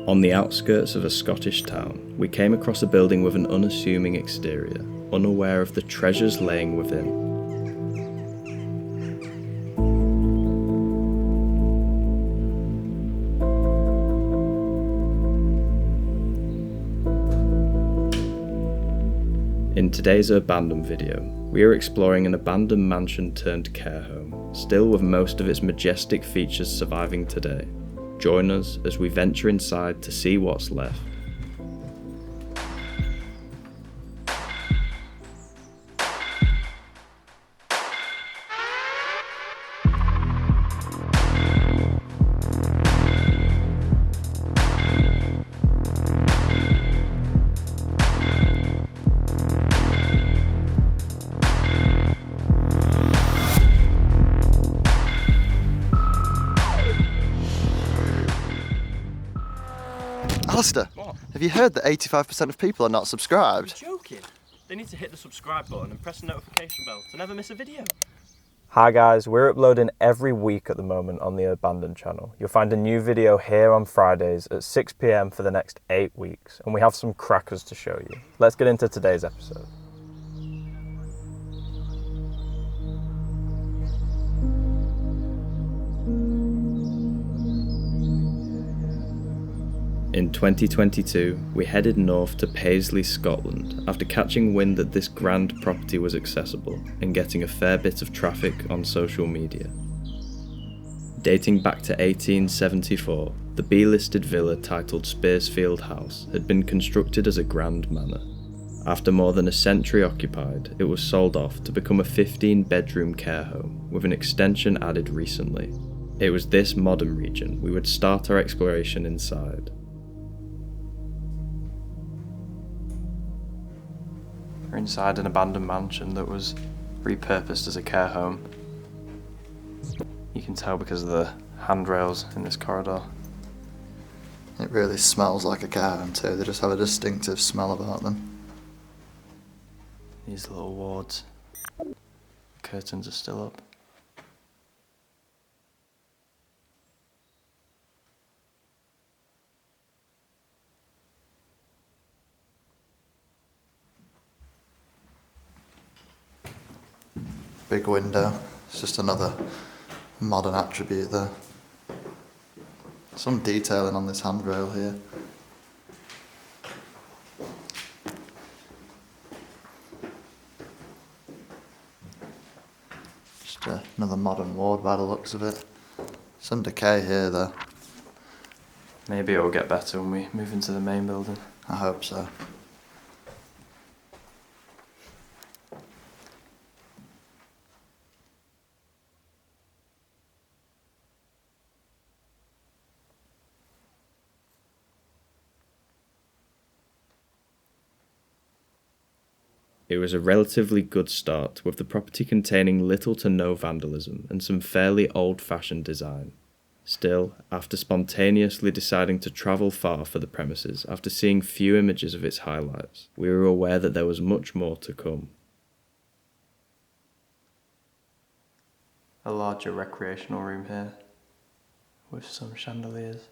On the outskirts of a Scottish town, we came across a building with an unassuming exterior, unaware of the treasures laying within. In today's Urbandoned video, we are exploring an abandoned mansion turned care home, still with most of its majestic features surviving today. Join us as we venture inside to see what's left. Alistair, What? have you heard that 85% of people are not subscribed? You're joking. They need to hit the subscribe button and press the notification bell to never miss a video. Hi guys, we're uploading every week at the moment on the Urbandoned channel. You'll find a new video here on Fridays at 6 PM for the next 8 weeks, and we have some crackers to show you. Let's get into today's episode. In 2022, we headed north to Paisley, Scotland, after catching wind that this grand property was accessible and getting a fair bit of traffic on social media. Dating back to 1874, the B-listed villa titled Spiersfield House had been constructed as a grand manor. After more than a century occupied, it was sold off to become a 15-bedroom care home, with an extension added recently. It was this modern region we would start our exploration inside. We're inside an abandoned mansion that was repurposed as a care home. You can tell because of the handrails in this corridor. It really smells like a care home too, they just have a distinctive smell about them. These little wards. Curtains are still up. Big window, it's just another modern attribute there. Some detailing on this handrail here. Just another modern ward by the looks of it. Some decay here though. Maybe it will get better when we move into the main building. I hope so. It was a relatively good start, with the property containing little to no vandalism and some fairly old-fashioned design. Still, after spontaneously deciding to travel far for the premises after seeing few images of its highlights, we were aware that there was much more to come. A larger recreational room here, with some chandeliers.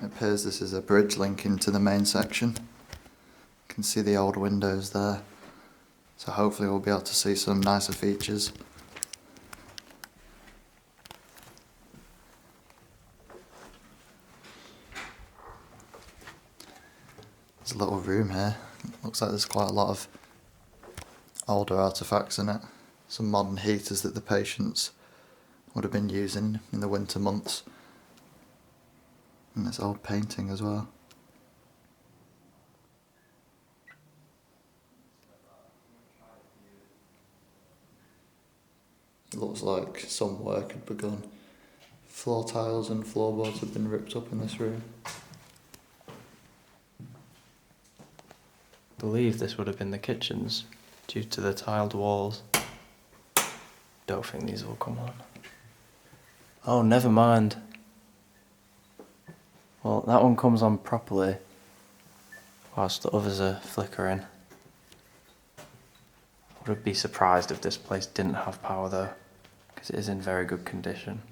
It appears this is a bridge linking to the main section. You can see the old windows there, so hopefully we'll be able to see some nicer features. There's a little room here. Looks like there's quite a lot of older artefacts in it. Some modern heaters that the patients would have been using in the winter months. And there's old painting as well. It looks like some work had begun. Floor tiles and floorboards have been ripped up in this room. I believe this would have been the kitchens, due to the tiled walls. Don't think these will come on. Oh, never mind. Well, that one comes on properly, whilst the others are flickering. I would be surprised if this place didn't have power though, because it is in very good condition.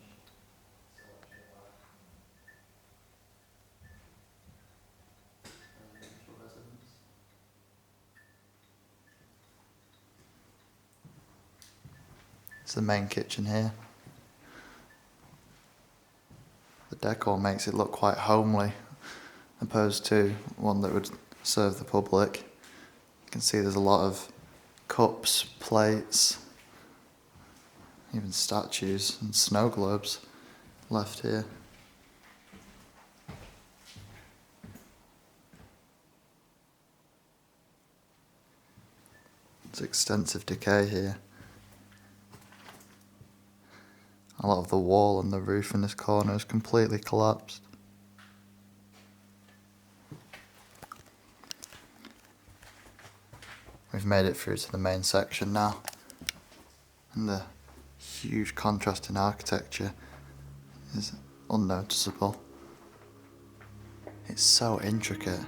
It's the main kitchen here. The decor makes it look quite homely, opposed to one that would serve the public. You can see there's a lot of cups, plates, even statues and snow globes left here. There's extensive decay here. A lot of the wall and the roof in this corner is completely collapsed. We've made it through to the main section now, and the huge contrast in architecture is unnoticeable. It's so intricate.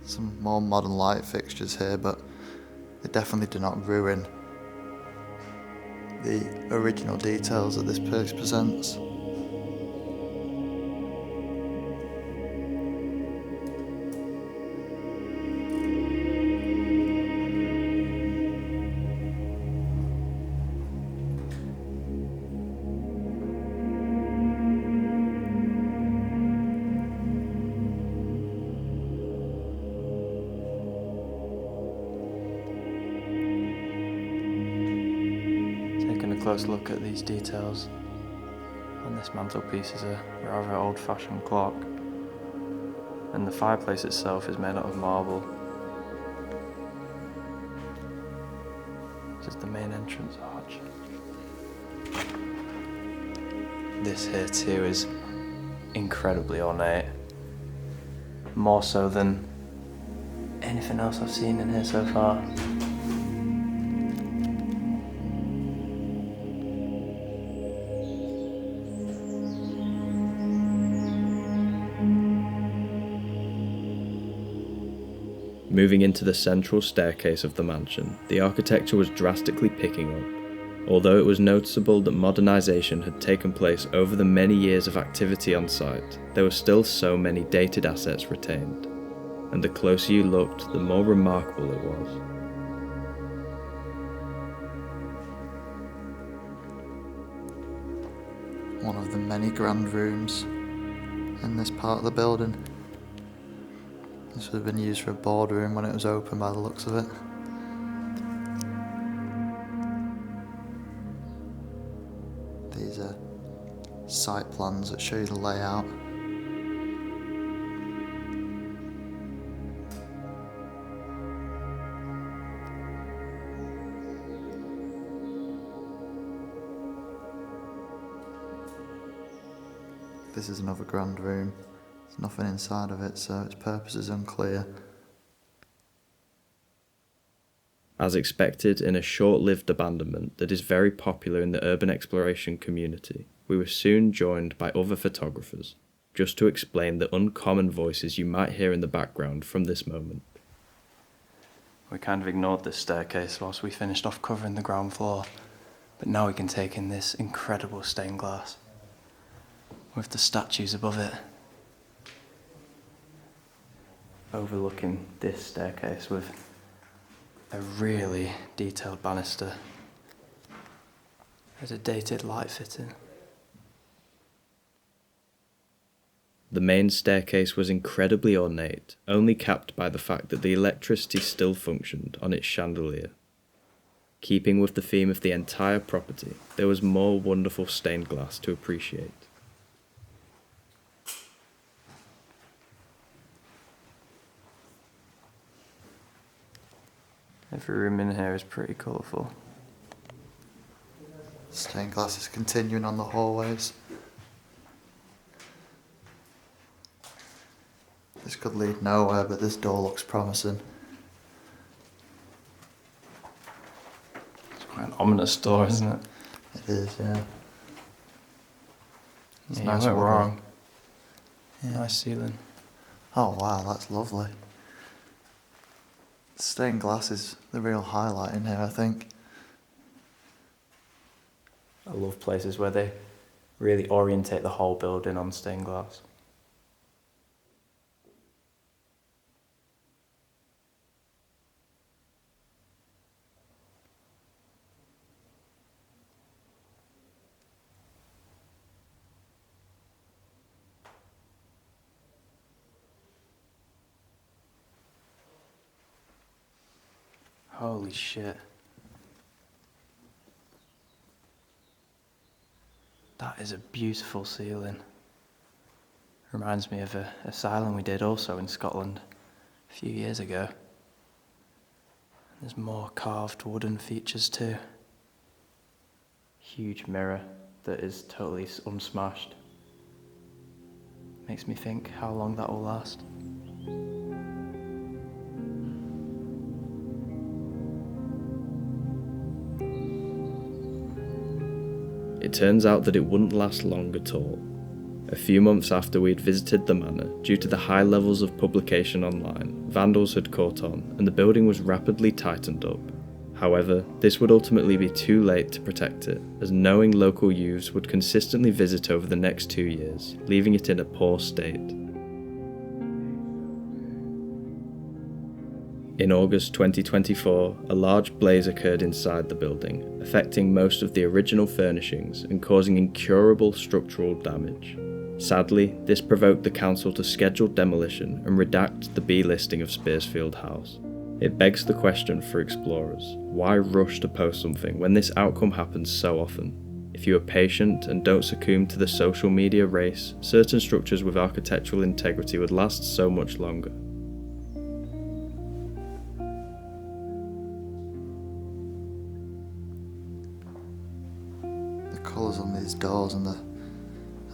Some more modern light fixtures here, but they definitely do not ruin the original details that this place presents. Taking a close look at these details, on this mantelpiece is a rather old-fashioned clock, and the fireplace itself is made out of marble. This is the main entrance arch. This here too is incredibly ornate, more so than anything else I've seen in here so far. Moving into the central staircase of the mansion, the architecture was drastically picking up. Although it was noticeable that modernisation had taken place over the many years of activity on site, there were still so many dated assets retained, and the closer you looked, the more remarkable it was. One of the many grand rooms in this part of the building. This would have been used for a boardroom when it was open by the looks of it. These are site plans that show you the layout. This is another grand room. There's nothing inside of it, so its purpose is unclear. As expected, in a short-lived abandonment that is very popular in the urban exploration community, we were soon joined by other photographers, just to explain the uncommon voices you might hear in the background from this moment. We kind of ignored this staircase whilst we finished off covering the ground floor, but now we can take in this incredible stained glass, with the statues above it, overlooking this staircase with a really detailed banister. There's a dated light fitting. The main staircase was incredibly ornate, only capped by the fact that the electricity still functioned on its chandelier. Keeping with the theme of the entire property, there was more wonderful stained glass to appreciate. Every room in here is pretty colourful. Stained glass is continuing on the hallways. This could lead nowhere, but this door looks promising. It's quite an ominous door, isn't it? It is, yeah. It's Yeah, nice you weren't woodwork. wrong. Yeah. Nice ceiling. Oh wow, that's lovely. Stained glass is the real highlight in here, I think. I love places where they really orientate the whole building on stained glass. Holy shit. That is a beautiful ceiling. Reminds me of an asylum we did also in Scotland a few years ago. There's more carved wooden features too. Huge mirror that is totally unsmashed. Makes me think how long that will last. It turns out that it wouldn't last long at all. A few months after we had visited the manor, due to the high levels of publication online, vandals had caught on and the building was rapidly tightened up. However, this would ultimately be too late to protect it, as knowing local youths would consistently visit over the next 2 years, leaving it in a poor state. In August 2024, a large blaze occurred inside the building, affecting most of the original furnishings and causing incurable structural damage. Sadly, this provoked the council to schedule demolition and redact the B listing of Spiersfield House. It begs the question for explorers, why rush to post something when this outcome happens so often? If you are patient and don't succumb to the social media race, certain structures with architectural integrity would last so much longer. The colours on these doors and the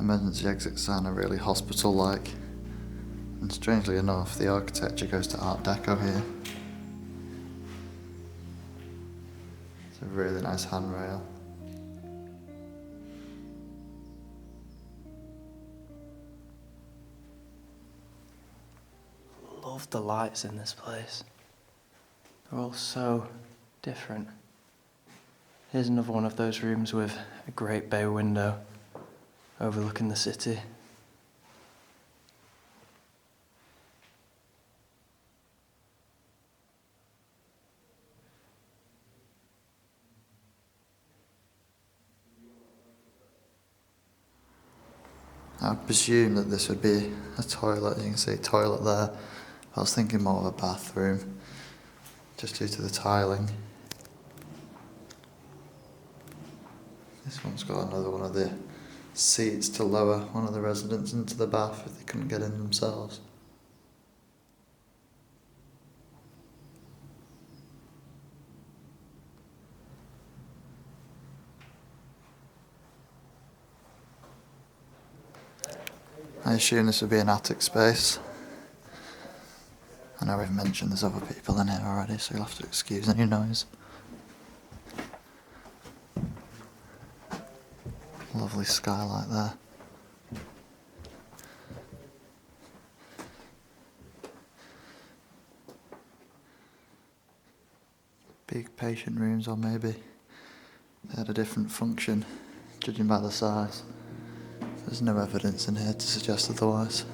emergency exit sign are really hospital-like. And strangely enough, the architecture goes to Art Deco here. It's a really nice handrail. Love the lights in this place. They're all so different. Here's another one of those rooms with a great bay window overlooking the city. I presume that this would be a toilet. You can see a toilet there. I was thinking more of a bathroom, just due to the tiling. This one's got another one of the seats to lower one of the residents into the bath if they couldn't get in themselves. I assume this would be an attic space. I know we've mentioned there's other people in here already, so you'll have to excuse any noise. Lovely skylight there. Big patient rooms, or maybe they had a different function, judging by the size. There's no evidence in here to suggest otherwise.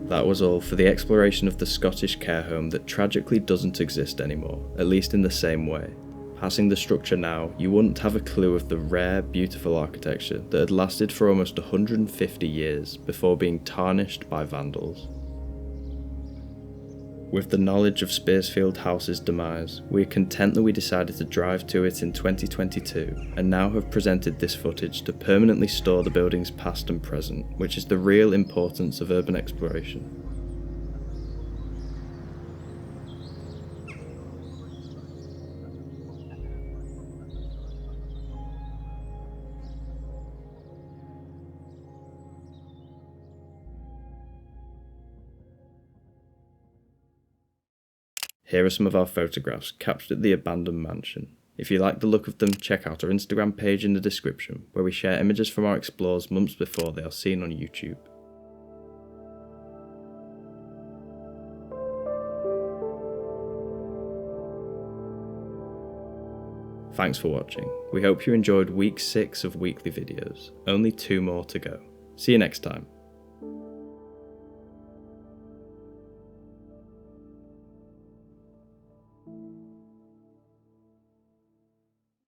That was all for the exploration of the Scottish care home that tragically doesn't exist anymore, at least in the same way. Passing the structure now, you wouldn't have a clue of the rare, beautiful architecture that had lasted for almost 150 years before being tarnished by vandals. With the knowledge of Spiersfield House's demise, we are content that we decided to drive to it in 2022 and now have presented this footage to permanently store the building's past and present, which is the real importance of urban exploration. Here are some of our photographs captured at the abandoned mansion. If you like the look of them, check out our Instagram page in the description, where we share images from our explores months before they are seen on YouTube. Thanks for watching. We hope you enjoyed week 6 of weekly videos. Only 2 more to go. See you next time.